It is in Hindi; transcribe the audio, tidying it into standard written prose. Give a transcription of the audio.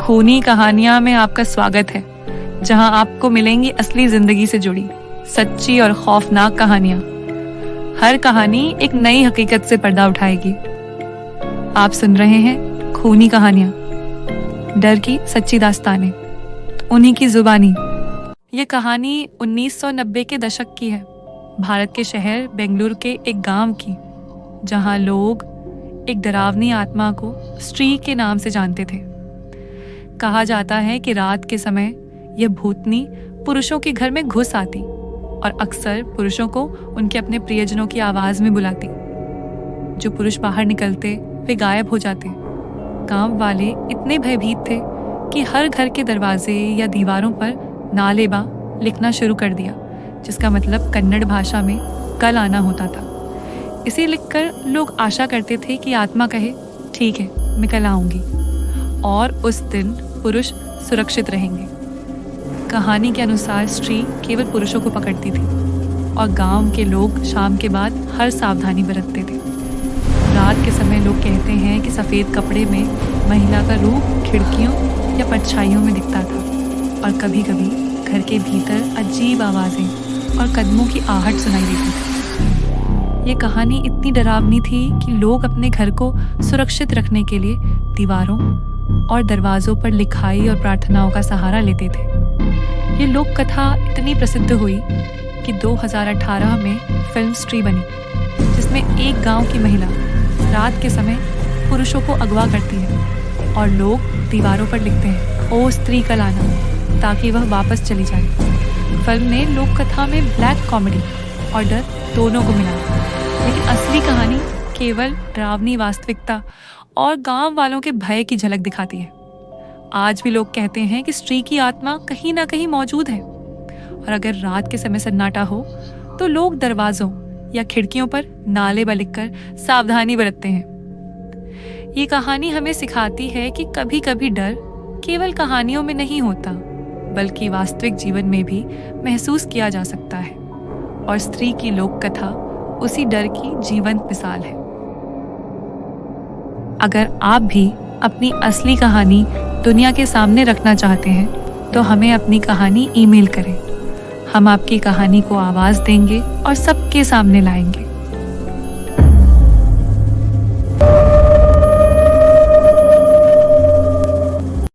खूनी कहानियां में आपका स्वागत है, जहां आपको मिलेंगी असली जिंदगी से जुड़ी सच्ची और खौफनाक कहानियां। हर कहानी एक नई हकीकत से पर्दा उठाएगी। आप सुन रहे हैं खूनी कहानियां, डर की सच्ची दास्तानें, उन्हीं की जुबानी। ये कहानी 1990 के दशक की है, भारत के शहर बेंगलुरु के एक गांव की, जहां लोग एक डरावनी आत्मा को स्त्री के नाम से जानते थे। कहा जाता है कि रात के समय यह भूतनी पुरुषों के घर में घुस आती और अक्सर पुरुषों को उनके अपने प्रियजनों की आवाज में बुलाती। जो पुरुष बाहर निकलते वे गायब हो जाते। गांव वाले इतने भयभीत थे कि हर घर के दरवाजे या दीवारों पर नालेबा लिखना शुरू कर दिया, जिसका मतलब कन्नड़ भाषा में कल आना होता था। इसे लिखकर लोग आशा करते थे कि आत्मा कहे, ठीक है, मैं कल आऊंगी, और उस दिन पुरुष सुरक्षित रहेंगे। कहानी के अनुसार स्त्री केवल पुरुषों को पकड़ती थी और गांव के लोग शाम के बाद हर सावधानी बरतते थे। रात के समय लोग कहते हैं कि सफ़ेद कपड़े में महिला का रूप खिड़कियों या परछाइयों में दिखता था, और कभी कभी घर के भीतर अजीब आवाज़ें और कदमों की आहट सुनाई देती थी। ये कहानी इतनी डरावनी थी कि लोग अपने घर को सुरक्षित रखने के लिए दीवारों और दरवाज़ों पर लिखाई और प्रार्थनाओं का सहारा लेते थे। ये लोक कथा इतनी प्रसिद्ध हुई कि 2018 में फिल्म स्त्री बनी, जिसमें एक गांव की महिला रात के समय पुरुषों को अगवा करती है और लोग दीवारों पर लिखते हैं, ओ स्त्री कल आना, ताकि वह वापस चली जाए। फिल्म ने लोक कथा में ब्लैक कॉमेडी और डर दोनों को मिलाया, लेकिन असली कहानी केवल डरावनी वास्तविकता और गांव वालों के भय की झलक दिखाती है। आज भी लोग कहते हैं कि स्त्री की आत्मा कहीं ना कहीं मौजूद है, और अगर रात के समय सन्नाटा हो तो लोग दरवाजों या खिड़कियों पर नालेबा लिखकर सावधानी बरतते हैं। ये कहानी हमें सिखाती है कि कभी कभी डर केवल कहानियों में नहीं होता, बल्कि वास्तविक जीवन में भी महसूस किया जा सकता है, और स्त्री की लोक कथा उसी डर की जीवंत मिसाल है। अगर आप भी अपनी असली कहानी दुनिया के सामने रखना चाहते हैं तो हमें अपनी कहानी ईमेल करें। हम आपकी कहानी को आवाज़ देंगे और सबके सामने लाएंगे।